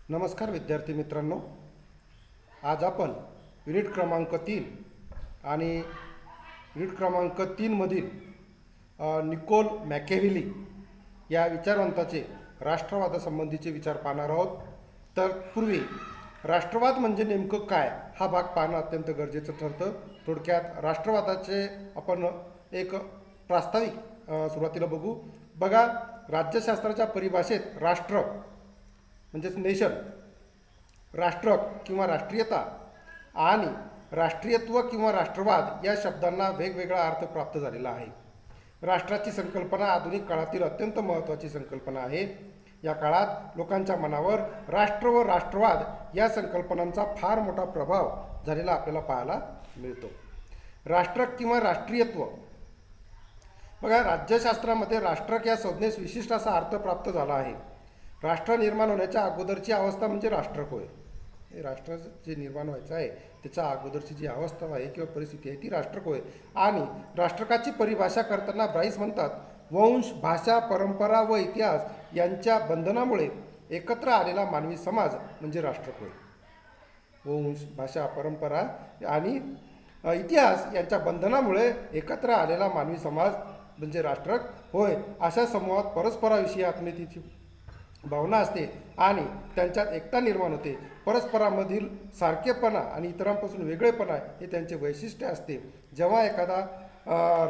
नमस्कार विद्यार्थी मित्रांनो, आज आपण युनिट क्रमांक 3 आणि युनिट क्रमांक 3 मधील निकोल मॅकेव्हेली या विचारवंताचे राष्ट्रवादासंबंधीचे विचार पाहणार आहोत. तर पूर्वी राष्ट्रवाद म्हणजे नेमकं काय हा भाग पाहणं अत्यंत गरजेचं ठरतं. थोडक्यात राष्ट्रवादाचे आपण एक प्रास्ताविक सुरुवातीला बघा. राज्यशास्त्राच्या परिभाषेत राष्ट्र म्हणजेच नेशन, राष्ट्र किंवा राष्ट्रीयता आणि राष्ट्रीयत्व किंवा राष्ट्रवाद या शब्दांना वेगवेगळा अर्थ प्राप्त झालेला आहे. राष्ट्राची संकल्पना आधुनिक काळातील अत्यंत महत्त्वाची संकल्पना आहे. या काळात लोकांच्या मनावर राष्ट्र व राष्ट्रवाद या संकल्पनांचा फार मोठा प्रभाव झालेला आपल्याला पाहायला मिळतो. राष्ट्र किंवा राष्ट्रीयत्व बघा, राज्यशास्त्रामध्ये राष्ट्रक या संज्ञेस विशिष्ट असा अर्थ प्राप्त झाला आहे. राष्ट्र निर्माण होण्याच्या अगोदरची अवस्था म्हणजे राष्ट्रक होय. हे राष्ट्र जे निर्माण व्हायचं आहे त्याच्या अगोदरची जी अवस्था आहे किंवा परिस्थिती आहे ती राष्ट्रक होय. आणि राष्ट्रकाची परिभाषा करताना ब्राईस म्हणतात, वंश, भाषा, परंपरा व इतिहास यांच्या बंधनामुळे एकत्र आलेला मानवी समाज म्हणजे राष्ट्रक होय. वंश, भाषा, परंपरा आणि इतिहास यांच्या बंधनामुळे एकत्र आलेला मानवी समाज म्हणजे राष्ट्रक होय. अशा समूहात परस्पराविषयी आत्मीयतेची भावना असते आणि त्यांच्यात एकता निर्माण होते. परस्परामधील सारखेपणा आणि इतरांपासून वेगळेपणा हे त्यांचे वैशिष्ट्य असते. जेव्हा एखादा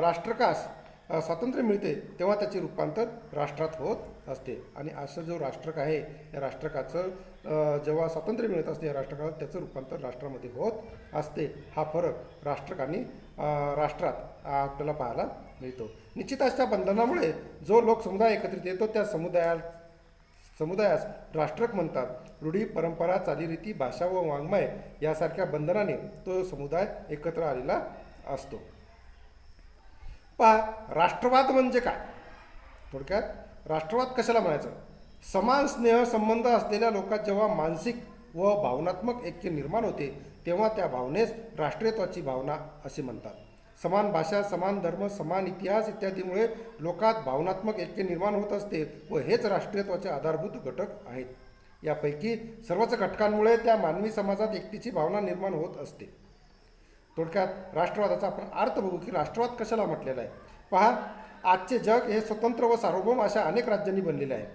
राष्ट्रकास स्वातंत्र्य मिळते तेव्हा त्याचे रूपांतर राष्ट्रात होत असते. आणि असं जो राष्ट्रक आहे या राष्ट्रकाचं जेव्हा स्वातंत्र्य मिळत असते या राष्ट्रकाला त्याचं रूपांतर राष्ट्रामध्ये होत असते. हा फरक राष्ट्रक आणि राष्ट्रात आपल्याला पाहायला मिळतो. निश्चित अशा बंधनामुळे जो लोकसमुदाय एकत्रित येतो त्या समुदायास राष्ट्रक म्हणतात. रूढी, परंपरा, चालीरीती, भाषा व वाङ्मय यासारख्या बंधनाने तो समुदाय एकत्र आलेला असतो. पहा, राष्ट्रवाद म्हणजे काय? थोडक्यात राष्ट्रवाद कशाला म्हणायचं? समान स्नेह संबंध असलेल्या लोकात जेव्हा मानसिक व भावनात्मक ऐक्य निर्माण होते तेव्हा त्या भावनेस राष्ट्रीयत्वाची भावना असे म्हणतात. समान भाषा, समान धर्म, समान इतिहास इत्यादीमुळे लोकात भावनात्मक ऐक्य निर्माण होत असते व हेच राष्ट्रीयत्वाचे आधारभूत घटक आहेत. यापैकी सर्वच घटकांमुळे त्या मानवी समाजात एकतेची भावना निर्माण होत असते. थोडक्यात राष्ट्रवादाचा आपण अर्थ बघू की राष्ट्रवाद कशाला म्हटलेला आहे. पहा, आजचे जग हे स्वतंत्र व सार्वभौम अशा अनेक राज्यांनी बनलेले आहे.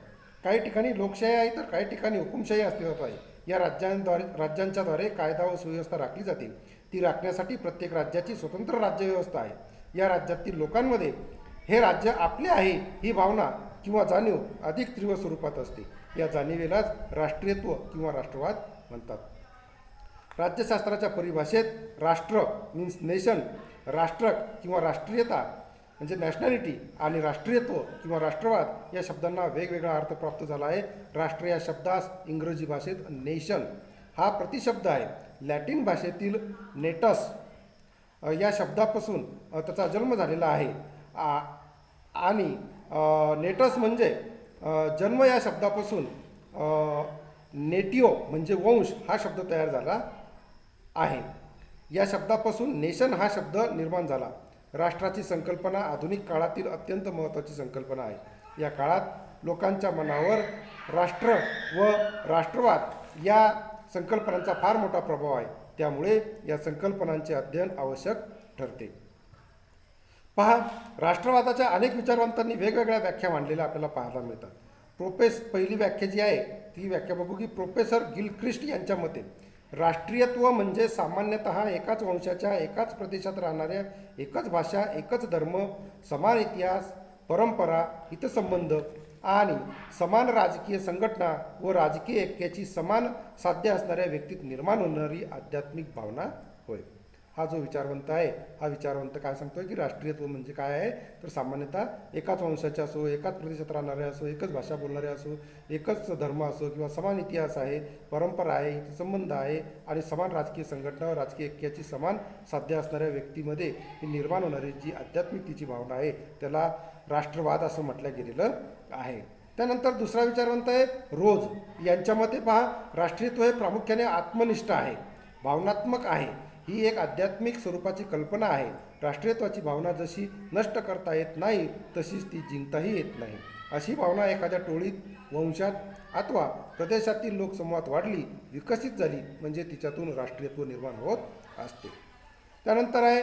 काही ठिकाणी लोकशाही आहे तर काही ठिकाणी हुकुमशाही अस्तित्वात आहे. या राज्यांच्याद्वारे कायदा व सुव्यवस्था राखली जाते. ती राखण्यासाठी प्रत्येक राज्याची स्वतंत्र राज्यव्यवस्था आहे. या राज्यातील लोकांमध्ये हे राज्य आपले आहे ही भावना किंवा जाणीव अधिक तीव्र स्वरूपात असते. या जाणीवेलाच राष्ट्रीयत्व किंवा राष्ट्रवाद म्हणतात. राज्यशास्त्राच्या परिभाषेत राष्ट्र मीन्स नेशन, राष्ट्रक किंवा राष्ट्रीयता म्हणजे नॅशनॅलिटी आणि राष्ट्रीयत्व किंवा राष्ट्रवाद या शब्दांना वेगवेगळा अर्थ प्राप्त झाला आहे. राष्ट्र या शब्दास इंग्रजी भाषेत नेशन हा प्रतिशब्द आहे. लॅटिन भाषेतील नेटस या शब्दापासून त्याचा जन्म झालेला आहे. आणि नेटस म्हणजे जन्म या शब्दापासून नेटिओ म्हणजे वंश हा शब्द तयार झाला आहे. या शब्दापासून नेशन हा शब्द निर्माण झाला. राष्ट्राची संकल्पना आधुनिक काळातील अत्यंत महत्त्वाची संकल्पना आहे. या काळात लोकांच्या मनावर राष्ट्र व राष्ट्रवाद या संकल्पनांचा फार मोठा प्रभाव आहे. त्यामुळे या संकल्पनांचे अध्ययन आवश्यक ठरते. पहा, राष्ट्रवादाच्या अनेक विचारवंतांनी वेगवेगळ्या व्याख्या मांडलेल्या आपल्याला पाहायला मिळतात. पहिली व्याख्या जी आहे ती व्याख्या बघू की प्रोफेसर गिलक्रिस्ट यांच्या मते राष्ट्रीयत्व म्हणजे सामान्यतः एकाच वंशाच्या, एकाच प्रदेशात राहणाऱ्या, एकच भाषा, एकच धर्म, समान इतिहास, परंपरा, हितसंबंध आणि समान राजकीय संघटना व राजकीय ऐक्याची समान साध्य असणाऱ्या व्यक्तीत निर्माण होणारी आध्यात्मिक भावना होय. हा जो विचारवंत आहे हा विचारवंत काय सांगतोय की राष्ट्रीयत्व म्हणजे काय आहे तर सामान्यतः एकाच वंशाचे असो, एकाच प्रदेशात राहणारे असो, एकच भाषा बोलणारे असो, एकच धर्म असो किंवा समान इतिहास आहे, परंपरा आहे, हितसंबंध आहे आणि समान राजकीय संघटना व राजकीय ऐक्याची समान साध्य असणाऱ्या व्यक्तीमध्ये ही निर्माण होणारी जी आध्यात्मिकतेची भावना आहे त्याला राष्ट्रवाद असं म्हटलं गेलेलं आहे. त्यानंतर दुसरा विचारवंत आहे रोज यांच्या मते पहा, राष्ट्रीयत्व हे प्रामुख्याने आत्मनिष्ठ आहे, भावनात्मक आहे. ही एक आध्यात्मिक स्वरूपाची कल्पना आहे. राष्ट्रीयत्वाची भावना जशी नष्ट करता येत नाही तशीच ती जिंकताही येत नाही. अशी भावना एखाद्या टोळीत, वंशात अथवा प्रदेशातील लोकसमूहात वाढली, विकसित झाली म्हणजे तिच्यातून राष्ट्रीयत्व निर्माण होत असते. त्यानंतर आहे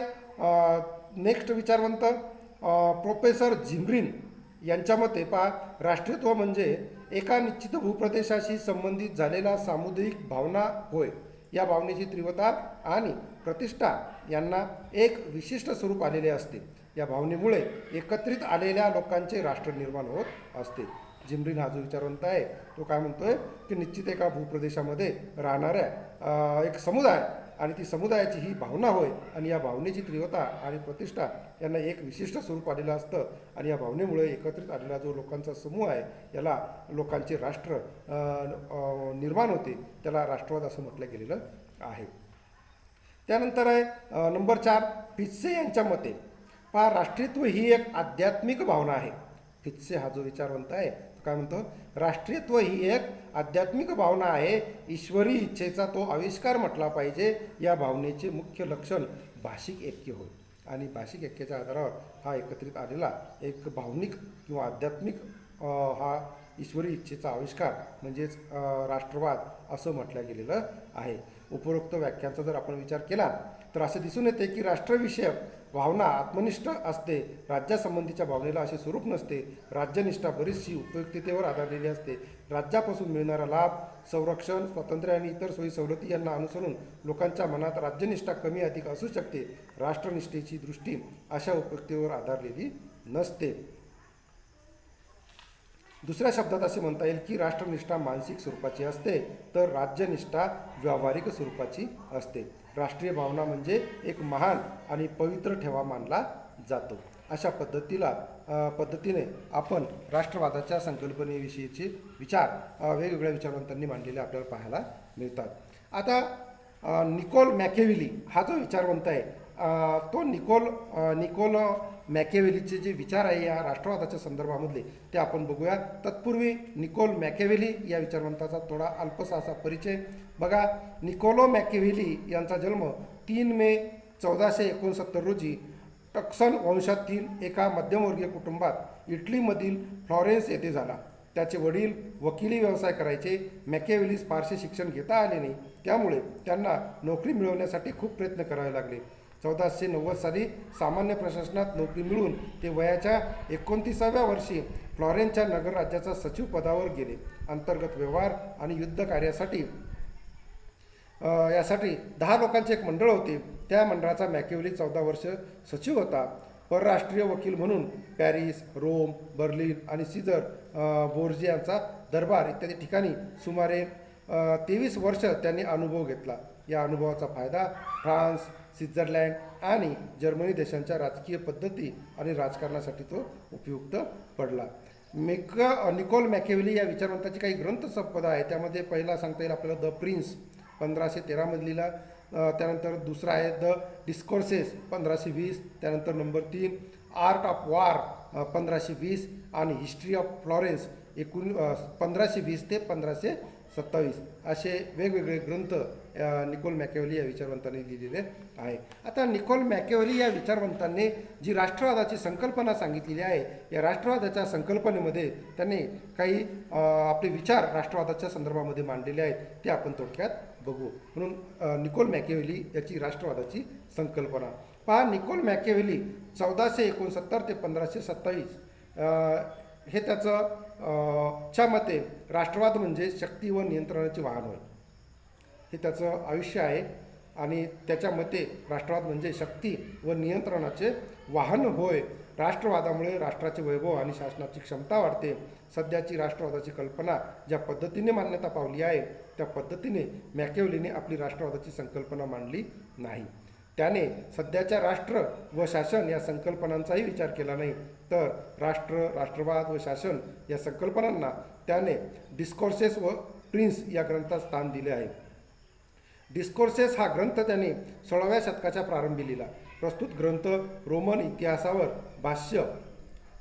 नेक्स्ट विचारवंत प्रोफेसर झिमरीन यांच्या मते पहा, राष्ट्रीयत्व म्हणजे एका निश्चित भूप्रदेशाशी संबंधित झालेला सामुदायिक भावना होय. या भावनेची तीव्रता आणि प्रतिष्ठा यांना एक विशिष्ट स्वरूप आलेले असते. या भावनेमुळे एकत्रित आलेल्या लोकांचे राष्ट्र निर्माण होत असते. झिमरीन हा जो विचारवंत आहे तो काय म्हणतोय की निश्चित एका भूप्रदेशामध्ये राहणाऱ्या एक समुदाय आणि ती समुदायाची ही भावना होय आणि या भावनेची तीव्रता आणि प्रतिष्ठा यांना एक विशिष्ट स्वरूप आलेलं असतं आणि या भावनेमुळे एकत्रित आलेला जो लोकांचा समूह आहे याला लोकांचे राष्ट्र निर्माण होते. त्याला राष्ट्रवाद असं म्हटलं गेलेलं आहे. त्यानंतर आहे नंबर 4 फित्से यांच्या मते पहा, राष्ट्रीयत्व ही एक आध्यात्मिक भावना आहे. फित्से हा जो विचारवंत आहे तो काय म्हणतो, राष्ट्रीयत्व ही एक आध्यात्मिक भावना आहे. ईश्वरी इच्छेचा तो आविष्कार म्हटला पाहिजे. या भावनेचे मुख्य लक्षण भाषिक ऐक्य होय आणि भाषिक ऐक्याच्या आधारावर हा एकत्रित आलेला एक भावनिक किंवा आध्यात्मिक हा ईश्वरी इच्छेचा आविष्कार म्हणजेच राष्ट्रवाद असं म्हटलं गेलेलं आहे. उपरोक्त व्याख्यांचा जर आपण विचार केला तर असे दिसून येते की राष्ट्रविषयक भावना आत्मनिष्ठ असते. राज्यासंबंधीच्या भावनेला असे स्वरूप नसते. राज्यनिष्ठा बरीचशी उपयुक्ततेवर आधारलेली असते. राज्यापासून मिळणारा लाभ, संरक्षण, स्वातंत्र्य आणि इतर सोयी सवलती यांना अनुसरून लोकांच्या मनात राज्यनिष्ठा कमी अधिक असू शकते. राष्ट्रनिष्ठेची दृष्टी अशा उपयुक्ततेवर आधारलेली नसते. दुसऱ्या शब्दात असे म्हणता येईल की राष्ट्रनिष्ठा मानसिक स्वरूपाची असते तर राज्यनिष्ठा व्यावहारिक स्वरूपाची असते. राष्ट्रीय भावना म्हणजे एक महान आणि पवित्र ठेवा मानला जातो. अशा पद्धतीने आपण राष्ट्रवादाच्या संकल्पनेविषयीचे विचार वेगवेगळ्या विचारवंतांनी मांडलेले आपल्याला पाहायला मिळतात. आता निकोल मॅकेविली हा जो विचारवंत आहे तो निकोल मॅकेवेलीचे जे विचार आहे या राष्ट्रवादाच्या संदर्भामधले ते आपण बघूया. तत्पूर्वी निकोल मॅकेवेली या विचारवंताचा थोडा अल्पसा असा परिचय बघा. निकोलो मॅकेवेली यांचा जन्म 3 मे 1469 रोजी टक्सन वंशातील एका मध्यमवर्गीय कुटुंबात इटलीमधील फ्लॉरेन्स येथे झाला. त्याचे वडील वकिली व्यवसाय करायचे. मॅकेवेलीस फारसे शिक्षण घेता आले नाही, त्यामुळे त्यांना नोकरी मिळवण्यासाठी खूप प्रयत्न करावे लागले. 1490 साली सामान्य प्रशासनात नोकरी मिळून ते वयाच्या 29व्या वर्षी फ्लॉरेन्सच्या नगरराज्याचा सचिव पदावर गेले. अंतर्गत व्यवहार आणि युद्ध कार्यासाठी यासाठी 10 लोकांचे एक मंडळ होते. त्या मंडळाचा मॅकेवेली 14 वर्ष सचिव होता. परराष्ट्रीय वकील म्हणून पॅरिस, रोम, बर्लिन आणि सीझर बोर्जियांचा दरबार इत्यादी ठिकाणी सुमारे 23 वर्ष त्यांनी अनुभव घेतला. या अनुभवाचा फायदा फ्रान्स, स्वित्झर्लंड आणि जर्मनी देशांच्या राजकीय पद्धती आणि राजकारणासाठी तो उपयुक्त पडला. निकोल मॅकेवेली या विचारवंताची काही ग्रंथ संपदा आहे. त्यामध्ये पहिला सांगता येईल आपल्याला द प्रिन्स 1513 मधलीला, त्यानंतर दुसरा आहे द डिस्कोर्सेस 1520, त्यानंतर नंबर 3 आर्ट ऑफ वॉर 1520 आणि हिस्ट्री ऑफ फ्लॉरेन्स 1520 ते 1527 असे वेगवेगळे ग्रंथ निकोल मॅकेवेली या विचारवंतांनी लिहिलेले आहे. आता निकोल मॅकेवेली या विचारवंतांनी जी राष्ट्रवादाची संकल्पना सांगितलेली आहे या राष्ट्रवादाच्या संकल्पनेमध्ये त्यांनी काही आपले विचार राष्ट्रवादाच्या संदर्भामध्ये मांडलेले आहेत ते आपण थोडक्यात बघू. म्हणून निकोल मॅकेवेली याची राष्ट्रवादाची संकल्पना पहा. निकोल मॅकेवेली 1469 ते 1527 हे त्याचं च्या मते राष्ट्रवाद म्हणजे शक्ती व नियंत्रणाचे वाहन होय. हे त्याचं आयुष्य आहे आणि त्याच्या मते राष्ट्रवाद म्हणजे शक्ती व नियंत्रणाचे वाहन होय. राष्ट्रवादामुळे राष्ट्राचे वैभव आणि शासनाची क्षमता वाढते. सध्याची राष्ट्रवादाची कल्पना ज्या पद्धतीने मान्यता पावली आहे त्या पद्धतीने मॅकेवेलीने आपली राष्ट्रवादाची संकल्पना मांडली नाही. त्याने सध्याच्या राष्ट्र व शासन या संकल्पनांचाही विचार केला नाही, तर राष्ट्र, राष्ट्रवाद व शासन या संकल्पनांना त्याने डिस्कोर्सेस व प्रिन्स या ग्रंथात स्थान दिले आहे. डिस्कोर्सेस हा ग्रंथ त्याने 16व्या शतकाच्या प्रारंभी लिहिला. प्रस्तुत ग्रंथ रोमन इतिहासावर भाष्य,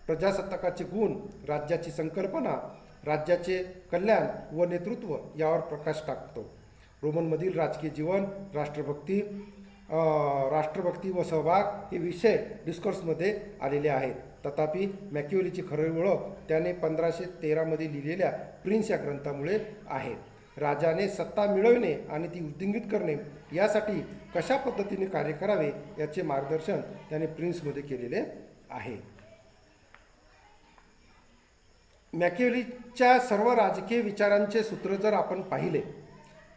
प्रजासत्ताकाचे गुण, राज्याची संकल्पना, राज्याचे कल्याण व नेतृत्व यावर प्रकाश टाकतो. रोमनमधील राजकीय जीवन, राष्ट्रभक्ती, राष्ट्रभक्ती व सहभाग हे विषय डिस्कोर्समध्ये आलेले आहेत. तथापि मॅकियावेलीची खरी ओळख त्याने 1513मध्ये लिहिलेल्या प्रिन्स या ग्रंथामुळे आहे. राजाने सत्ता मिळवणे आणि ती वृद्धिंगित करणे यासाठी कशा पद्धतीने कार्य करावे याचे मार्गदर्शन त्याने प्रिन्समध्ये केलेले आहे. मॅकियावेलीच्या सर्व राजकीय विचारांचे सूत्र जर आपण पाहिले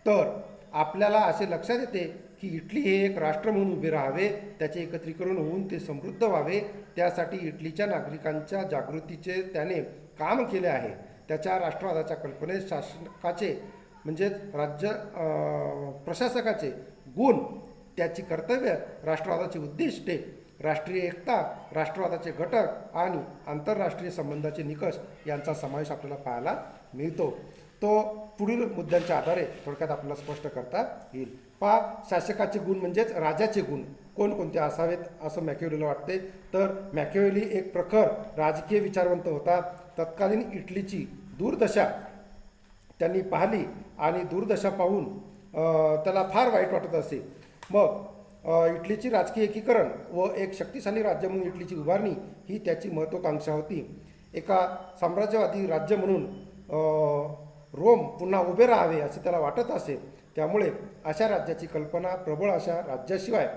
तर आपल्याला असे लक्षात येते की इटली हे एक राष्ट्र म्हणून उभे राहावे, त्याचे एकत्रीकरण होऊन ते समृद्ध व्हावे, त्यासाठी इटलीच्या नागरिकांच्या जागृतीचे त्याने काम केले आहे. त्याच्या राष्ट्रवादाच्या कल्पनेत शासकाचे म्हणजेच राज्य प्रशासकाचे गुण, त्याची कर्तव्य, राष्ट्रवादाची उद्दिष्टे, राष्ट्रीय एकता, राष्ट्रवादाचे घटक आणि आंतरराष्ट्रीय संबंधाचे निकष यांचा समावेश आपल्याला पाहायला मिळतो. तो पुढील मुद्द्यांच्या आधारे थोडक्यात आपल्याला स्पष्ट करता येईल. शासकाचे गुण म्हणजेच राजाचे गुण कोणकोणते असावेत असं मॅकियावेलीला वाटते. तर मॅकियावेली एक प्रखर राजकीय विचारवंत होता. तत्कालीन इटलीची दुर्दशा त्यांनी पाहिली आणि दुर्दशा पाहून त्याला फार वाईट वाटत असे. मग इटलीची राजकीय एकीकरण व एक शक्तिशाली राज्य म्हणून इटलीची उभारणी ही त्याची महत्त्वाकांक्षा होती. एका साम्राज्यवादी राज्य म्हणून रोम पुन्हा उभे राहावे असे त्याला वाटत असे. त्यामुळे अशा राज्याची कल्पना प्रबळ अशा राज्याशिवाय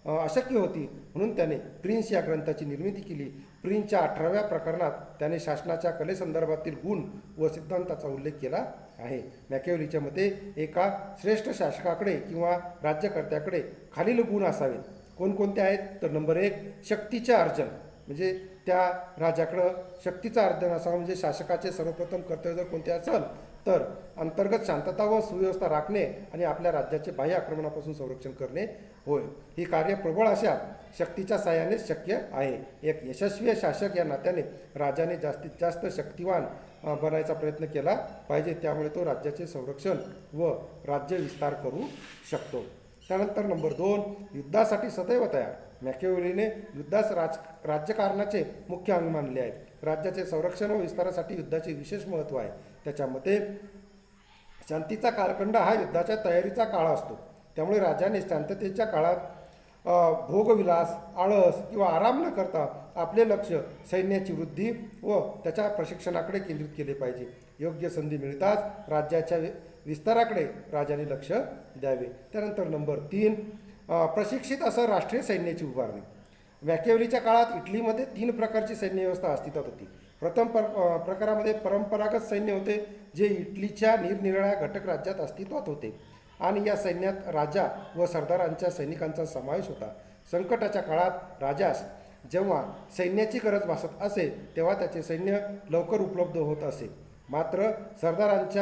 अशक्य होती. म्हणून त्याने प्रिन्स या ग्रंथाची निर्मिती केली. प्रिन्सच्या 18व्या प्रकरणात त्याने शासनाच्या कलेसंदर्भातील गुण व सिद्धांताचा उल्लेख केला आहे. मॅकियावेलीच्या मते एका श्रेष्ठ शासकाकडे किंवा राज्यकर्त्याकडे खालील गुण असावेत. कोणकोणते आहेत तर नंबर 1 शक्तीचे अर्जन, म्हणजे त्या राजाकडं शक्तीचं अर्जन असावं. म्हणजे शासकाचे सर्वप्रथम कर्तव्य जर कोणते असेल तर अंतर्गत शांतता व सुव्यवस्था राखणे आणि आपल्या राज्याचे बाह्य आक्रमणापासून संरक्षण करणे होय. ही कार्य प्रबळ अशा शक्तीच्या साहाय्यानेच शक्य आहे. एक यशस्वी शासक या नात्याने राजाने जास्तीत जास्त शक्तिवान बनायचा प्रयत्न केला पाहिजे. त्यामुळे तो राज्याचे संरक्षण व राज्य विस्तार करू शकतो. त्यानंतर नंबर 2 युद्धासाठी सदैव तयार. मॅकियावेलीने युद्धास राज्यकारणाचे मुख्य अंग मानले आहे. राज्याचे संरक्षण व विस्तारासाठी युद्धाचे विशेष महत्त्व आहे. त्याच्या मते शांतीचा कालखंड हा युद्धाच्या तयारीचा काळ असतो. त्यामुळे राजाने शांततेच्या काळात भोगविलास, आळस किंवा आराम न करता आपले लक्ष सैन्याची वृद्धी व त्याच्या प्रशिक्षणाकडे केंद्रित केले पाहिजे. योग्य संधी मिळताच राज्याच्या विस्ताराकडे राजाने लक्ष द्यावे. त्यानंतर नंबर 3 प्रशिक्षित असं राष्ट्रीय सैन्याची उभारणी. मॅकियावेलीच्या काळात इटलीमध्ये 3 प्रकारची सैन्य व्यवस्था अस्तित्वात होती. प्रथम प्रकारामध्ये परंपरागत सैन्य होते जे इटलीच्या निरनिराळ्या घटक राज्यात अस्तित्वात होते आणि या सैन्यात राजा व सरदारांच्या सैनिकांचा समावेश होता. संकटाच्या काळात राजास जेव्हा सैन्याची गरज भासत असे तेव्हा त्याचे सैन्य लवकर उपलब्ध होत असे. मात्र सरदारांचे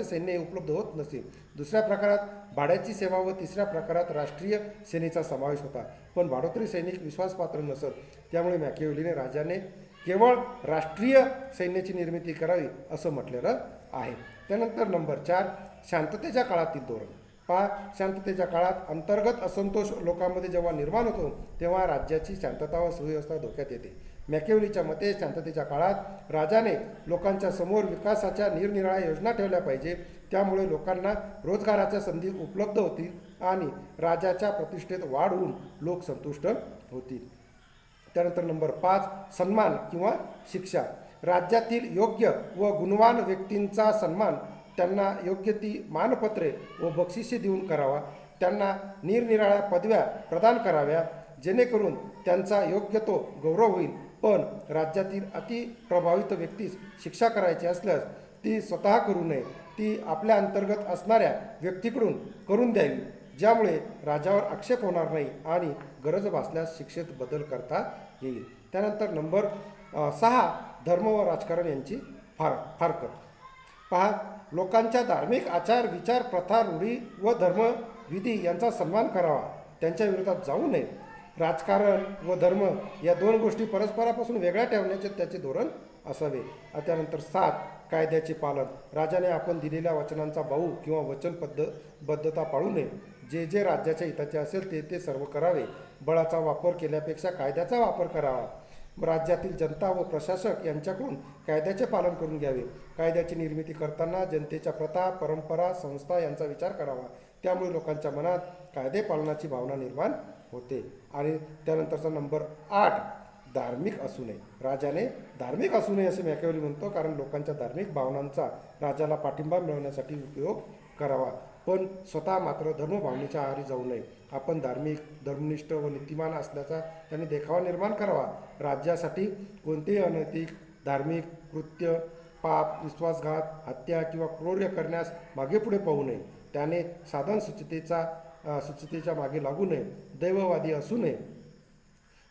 सैन्य उपलब्ध होत नसे. दुसऱ्या प्रकारात भाड्याची सेवा व तिसऱ्या प्रकारात राष्ट्रीय सेनेचा समावेश होता. पण भाडोत्री सैनिक विश्वासपात्र नसत. त्यामुळे मॅकियावेलीने राजाने केवळ राष्ट्रीय सैन्याची निर्मिती करावी असं म्हटलेलं आहे. त्यानंतर नंबर 4 शांततेच्या काळातील धोरण. शांततेच्या काळात अंतर्गत असंतोष लोकांमध्ये जेव्हा निर्माण होतो तेव्हा राज्याची शांतता व सुव्यवस्था धोक्यात येते. मॅकियावेलीच्या मते शांततेच्या काळात राजाने लोकांच्या समोर विकासाच्या निरनिराळ्या योजना ठेवल्या पाहिजे. त्यामुळे लोकांना रोजगाराच्या संधी उपलब्ध होतील आणि राजाच्या प्रतिष्ठेत वाढ होऊन लोक संतुष्ट होतील. त्यानंतर नंबर 5 सन्मान किंवा शिक्षा. राज्यातील योग्य व गुणवान व्यक्तींचा सन्मान त्यांना योग्य ती मानपत्रे व बक्षिसे देऊन करावा. त्यांना निरनिराळ्या पदव्या प्रदान कराव्या जेणेकरून त्यांचा योग्य तो गौरव होईल. पण राज्यातील अति प्रभावित व्यक्तीस शिक्षा करायची असल्यास ती स्वतः करू नये, ती आपल्या अंतर्गत असणाऱ्या व्यक्तीकडून करून द्यावी, ज्यामुळे राजावर आक्षेप होणार नाही आणि गरज भासल्यास शिक्षेत बदल करता येईल. त्यानंतर नंबर 6 धर्म व राजकारण यांची फारकत. लोकांच्या धार्मिक आचार विचार प्रथा रूढी व धर्मविधी यांचा सन्मान करावा, त्यांच्या विरोधात जाऊ नये. राजकारण व धर्म या 2 गोष्टी परस्परापासून वेगळ्या ठेवण्याचे त्याचे धोरण असावे. त्यानंतर 7 कायद्याचे पालन. राजाने आपण दिलेल्या वचनांचा बाऊ किंवा वचनबद्धता पाळू नये. जे राज्याच्या हिताचे असेल ते सर्व करावे. बळाचा वापर केल्यापेक्षा कायद्याचा वापर करावा. राज्यातील जनता व प्रशासक यांच्याकडून कायद्याचे पालन करून घ्यावे. कायद्याची निर्मिती करताना जनतेच्या प्रथा परंपरा संस्था यांचा विचार करावा. त्यामुळे लोकांच्या मनात कायदे पालनाची भावना निर्माण होते. आणि त्यानंतरचा नंबर 8, धार्मिक असू नये. राजाने धार्मिक असू नये असे मॅकियावेली म्हणतो, कारण लोकांच्या धार्मिक भावनांचा राजाला पाठिंबा मिळवण्यासाठी उपयोग करावा, पण स्वतः मात्र धर्मभावनेच्या आहारी जाऊ नये. आपण धार्मिक, धर्मनिष्ठ व नीतिमान असल्याचा त्याने देखावा निर्माण करावा. राज्यासाठी कोणतेही अनैतिक धार्मिक कृत्य, पाप, विश्वासघात, हत्या किंवा क्रूर करण्यास मागे पुढे पाहू नये. त्याने साधन सुचितेच्या मागे लागू नये. दैववादी असू नये.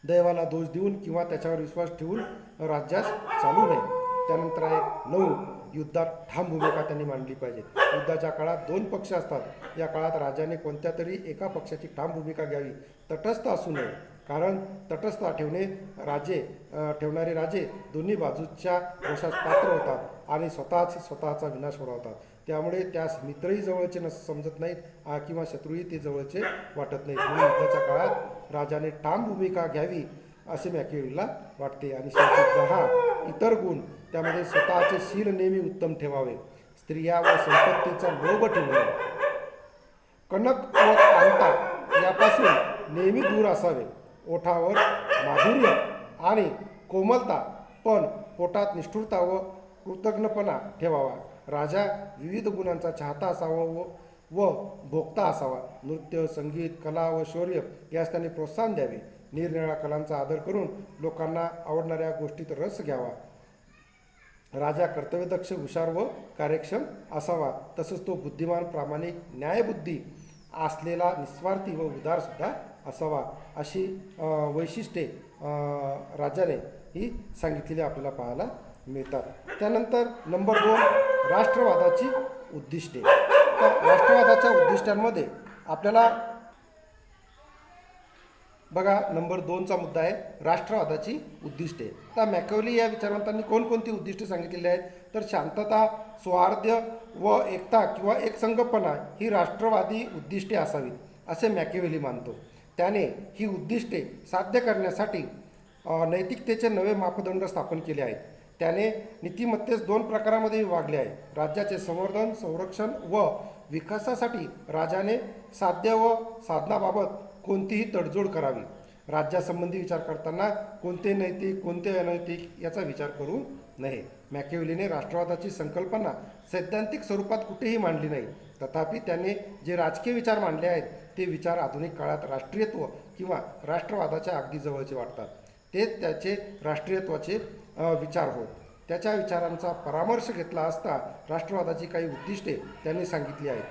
दैवाला दोष देऊन किंवा त्याच्यावर विश्वास ठेवून राज्यास चालू नये. त्यानंतर आहे 9, युद्धात ठाम भूमिका त्यांनी मांडली पाहिजे. युद्धाच्या काळात 2 पक्ष असतात. या काळात राजाने कोणत्या तरी एका पक्षाची ठाम भूमिका घ्यावी. तटस्थ असू नये, कारण तटस्थ ठेवणारे राजे दोन्ही बाजूच्या दोषास पात्र होतात आणि स्वतःचा विनाश ओढवतात. त्यामुळे त्यास मित्रही जवळचे समजत नाहीत किंवा शत्रूही ते जवळचे वाटत नाहीत. म्हणून युद्धाच्या काळात राजाने ठाम भूमिका घ्यावी असे मॅकियावेलीला वाटते. आणि शेवटी 10, इतर गुण. त्यामध्ये स्वतःचे शील नेहमी उत्तम ठेवावे. स्त्रिया व संपत्तीचा लोभ ठेवू नये. कणक व कांता यापासून नेहमी दूर असावे. ओठावर माधुर्य आणि कोमलता, पण पोटात निष्ठुरता व कृतज्ञपणा ठेवावा. राजा विविध गुणांचा चाहता असावा व भोगता असावा. नृत्य, संगीत, कला व शौर्य यास त्यांनी प्रोत्साहन द्यावे. निरनिराळ्या कलांचा आदर करून लोकांना आवडणाऱ्या गोष्टीत रस घ्यावा. राजा कर्तव्यदक्ष, हुशार व कार्यक्षम असावा. तसंच तो बुद्धिमान, प्रामाणिक, न्यायबुद्धी असलेला, निस्वार्थी व उदारसुद्धा असावा. अशी वैशिष्ट्ये राजाने ही सांगितलेली आपल्याला पाहायला मिळतात. त्यानंतर नंबर 2, राष्ट्रवादाची उद्दिष्टे. तर राष्ट्रवादाच्या उद्दिष्टांमध्ये आपल्याला बघा, नंबर 2चा मुद्दा आहे राष्ट्रवादाची उद्दिष्टे. तर मॅकियावेली या विचारवंतांनी कोणकोणती उद्दिष्टे सांगितलेली आहेत, तर शांतता, सौहार्द्य व एकता किंवा एकसंघपणा ही राष्ट्रवादी उद्दिष्टे असावीत असे मॅकियावेली मानतो. त्याने ही उद्दिष्टे साध्य करण्यासाठी नैतिकतेचे नवे मापदंड स्थापन केले आहेत. त्याने नीतिमत्तेस 2 प्रकारामध्ये विभागले आहे. राज्याचे संवर्धन, संरक्षण व विकासासाठी राजाने साध्य व साधनाबाबत कोणतीही तडजोड करावी. राज्यासंबंधी विचार करताना कोणते नैतिक, कोणते अनैतिक याचा विचार करू नये. मॅकियावेलीने राष्ट्रवादाची संकल्पना सैद्धांतिक स्वरूपात कुठेही मांडली नाही. तथापि त्याने जे राजकीय विचार मांडले आहेत ते विचार आधुनिक काळात राष्ट्रीयत्व किंवा राष्ट्रवादाच्या अगदी जवळचे वाटतात. तेच त्याचे राष्ट्रीयत्वाचे विचार होत. त्याच्या विचारांचा परामर्श घेतला असता राष्ट्रवादाची काही उद्दिष्टे त्यांनी सांगितली आहेत.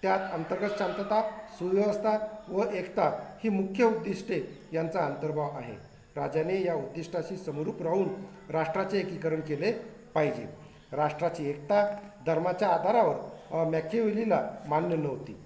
त्यात अंतर्गत शांतता, सुव्यवस्था व एकता ही मुख्य उद्दिष्टे यांचा अंतर्भाव आहे. राजाने या उद्दिष्टाशी समरूप राहून राष्ट्राचे एकीकरण केले पाहिजे. राष्ट्राची एकता धर्माच्या आधारावर मॅकियावेलीला मान्य नव्हती.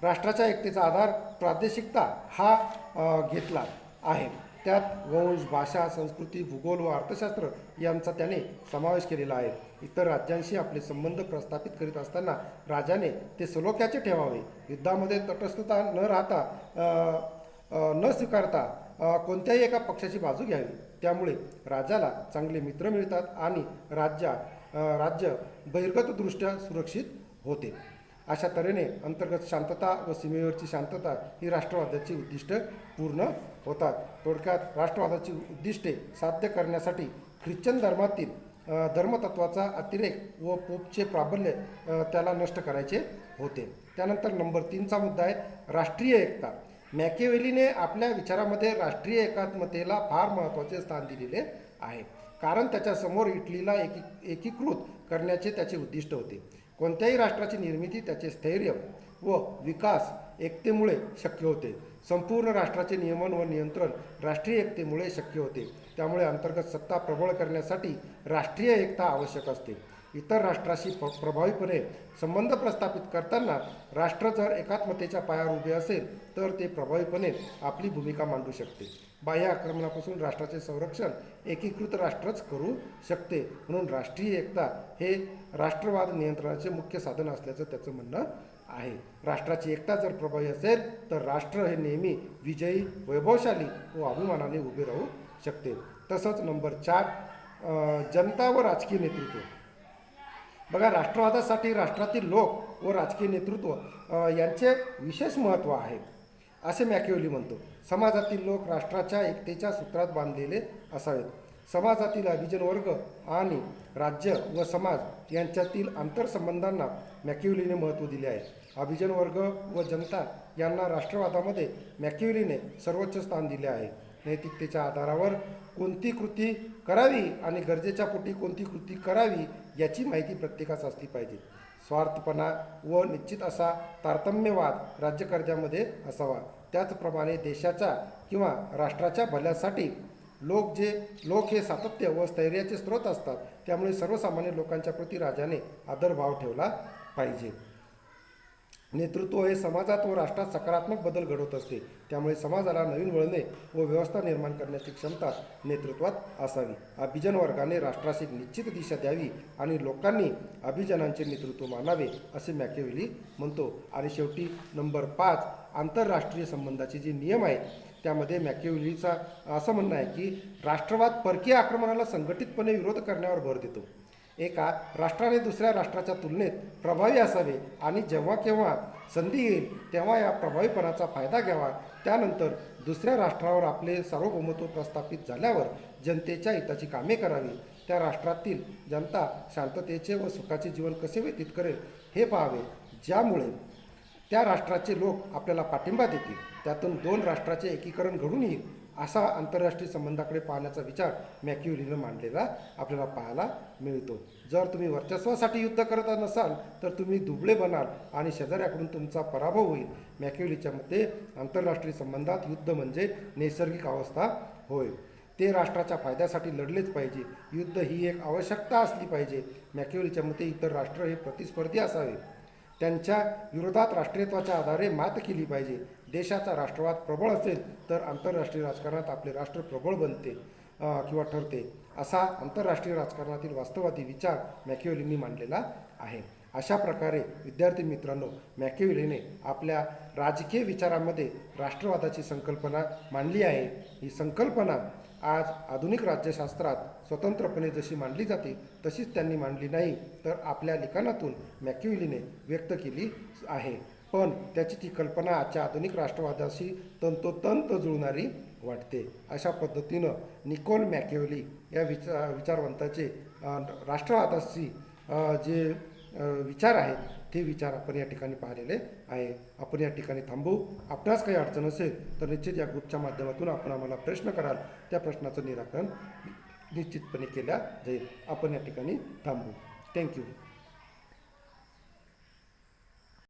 राष्ट्राच्या एकतेचा आधार प्रादेशिकता हा घेतला आहे. त्यात वंश, भाषा, संस्कृती, भूगोल व अर्थशास्त्र यांचा त्याने समावेश केलेला आहे. इतर राज्यांशी आपले संबंध प्रस्थापित करीत असताना राजाने ते सलोख्याचे ठेवावे. युद्धामध्ये तटस्थता न स्वीकारता कोणत्याही एका पक्षाची बाजू घ्यावी. त्यामुळे राजाला चांगले मित्र मिळतात आणि राज्य बहिर्गतदृष्ट्या सुरक्षित होते. अशा तऱ्हेने अंतर्गत शांतता व सीमेवरची शांतता ही राष्ट्रवादाची उद्दिष्टे पूर्ण होतात. थोडक्यात राष्ट्रवादाची उद्दिष्टे साध्य करण्यासाठी ख्रिश्चन धर्मातील धर्मतत्वाचा अतिरेक व पोपचे प्राबल्य त्याला नष्ट करायचे होते. त्यानंतर नंबर 3चा मुद्दा आहे राष्ट्रीय एकता. मॅकियावेलीने आपल्या विचारामध्ये राष्ट्रीय एकात्मतेला फार महत्त्वाचे स्थान दिलेले आहे, कारण त्याच्यासमोर इटलीला एकीकृत करण्याचे त्याचे उद्दिष्ट होते. कोणत्याही राष्ट्राची निर्मिती त्याचे स्थैर्य व विकास एकतेमुळे शक्य होते. संपूर्ण राष्ट्राचे नियमन व नियंत्रण राष्ट्रीय एकतेमुळे शक्य होते. त्यामुळे अंतर्गत सत्ता प्रबळ करण्यासाठी राष्ट्रीय एकता आवश्यक असते. इतर राष्ट्राशी प्रभावीपणे संबंध प्रस्थापित करताना राष्ट्र जर एकात्मतेच्या पायावर उभे असेल तर ते प्रभावीपणे आपली भूमिका मांडू शकते. बाह्य आक्रमणापासून राष्ट्राचे संरक्षण एकीकृत राष्ट्रच करू शकते. म्हणून राष्ट्रीय एकता हे राष्ट्रवाद नियंत्रणाचे मुख्य साधन असल्याचं त्याचं म्हणणं आहे. राष्ट्राची एकता जर प्रभावी असेल तर राष्ट्र हे नेहमी विजयी, वैभवशाली व अभिमानाने उभे राहू शकते. तसंच नंबर 4 जनता व राजकीय नेतृत्व. बघा, राष्ट्रवादासाठी राष्ट्रातील लोक व राजकीय नेतृत्व यांचे विशेष महत्त्व आहे असे मॅकियावेली म्हणतो. समाजातील लोक राष्ट्राच्या एकतेच्या सूत्रात बांधलेले असावेत. समाजातील अभिजन वर्ग आणि राज्य व समाज यांच्यातील आंतरसंबंधांना मॅकियावेलीने महत्त्व दिले आहे. अभिजन वर्ग व जनता यांना राष्ट्रवादामध्ये मॅकियावेलीने सर्वोच्च स्थान दिले आहे. नैतिकतेच्या आधारावर कोणती कृती करावी आणि गरजेच्या पोटी कोणती कृती करावी याची माहिती प्रत्येकास असली पाहिजे. स्वार्थपणा व निश्चित असा तारतम्यवाद राज्यकर्त्यामध्ये असावा. त्याचप्रमाणे देशाच्या किंवा राष्ट्राच्या भल्यासाठी लोक हे सातत्य व स्थैर्याचे स्रोत असतात. त्यामुळे सर्वसामान्य लोकांच्या प्रती राजाने आदरभाव ठेवला पाहिजे. नेतृत्व हे समाजात व राष्ट्रात सकारात्मक बदल घडवत असते. त्यामुळे समाजाला नवीन वळणे व व्यवस्था निर्माण करण्याची क्षमता नेतृत्वात असावी. अभिजन वर्गाने राष्ट्रास एक निश्चित दिशा द्यावी आणि लोकांनी अभिजनांचे नेतृत्व मानावे असे मॅकियावेली म्हणतो. आणि शेवटी नंबर 5, आंतरराष्ट्रीय संबंधाचे जे नियम आहेत त्यामध्ये मॅकियावेलीचा असं म्हणणं आहे की राष्ट्रवाद परकीय आक्रमणाला संघटितपणे विरोध करण्यावर भर देतो. एका राष्ट्राने दुसऱ्या राष्ट्राच्या तुलनेत प्रभावी असावे आणि जेव्हा केव्हा संधी येईल तेव्हा या प्रभावीपणाचा फायदा घ्यावा. त्यानंतर दुसऱ्या राष्ट्रावर आपले सार्वभौमत्व प्रस्थापित झाल्यावर जनतेच्या हिताची कामे करावी. त्या राष्ट्रातील जनता शांततेचे व सुखाचे जीवन कसे व्यतीत करेल हे पाहावे, ज्यामुळे त्या राष्ट्राचे लोक आपल्याला पाठिंबा देतील. त्यातून 2 राष्ट्राचे एकीकरण घडून येईल. असा आंतरराष्ट्रीय संबंधाकडे पाहण्याचा विचार मॅकियावेलीने मांडलेला आपल्याला पाहायला मिळतो. जर तुम्ही वर्चस्वासाठी युद्ध करत नसाल तर तुम्ही दुबळे बनाल आणि शेजाऱ्याकडून तुमचा पराभव होईल. मॅकियावेलीच्या मते आंतरराष्ट्रीय संबंधात युद्ध म्हणजे नैसर्गिक अवस्था होय. ते राष्ट्राच्या फायद्यासाठी लढलेच पाहिजे. युद्ध ही एक आवश्यकता असली पाहिजे. मॅकियावेलीच्या मते इतर राष्ट्र हे प्रतिस्पर्धी असावे. त्यांच्या विरोधात राष्ट्रीयत्वाच्या आधारे मात केली पाहिजे. देशाचा राष्ट्रवाद प्रबळ असेल तर आंतरराष्ट्रीय राजकारणात आपले राष्ट्र प्रबळ बनते किंवा ठरते. असा आंतरराष्ट्रीय राजकारणातील वास्तववादी विचार मॅकियावेलींनी मांडलेला आहे. अशा प्रकारे विद्यार्थी मित्रांनो, मॅकियावेलीने आपल्या राजकीय विचारामध्ये राष्ट्रवादाची संकल्पना मांडली आहे. ही संकल्पना आज आधुनिक राज्यशास्त्रात स्वतंत्रपणे जशी मांडली जाते तशीच त्यांनी मांडली नाही, तर आपल्या लिखाणातून मॅकियावेलीने व्यक्त केली आहे. पण त्याची ती कल्पना आजच्या आधुनिक राष्ट्रवादाशी तंतोतंत जुळणारी वाटते. अशा पद्धतीनं निकोल मॅकियावेली या विचारवंताचे राष्ट्रवादाशी जे विचार आहेत ते विचार आपण या ठिकाणी पाहिलेले आहे. आपण या ठिकाणी थांबू. आपणास काही अडचण असेल तर निश्चित या ग्रुपच्या माध्यमातून आपण आम्हाला प्रश्न कराल. त्या प्रश्नाचं निराकरण निश्चितपणे केल्या जाईल. आपण या ठिकाणी थांबू. थँक्यू.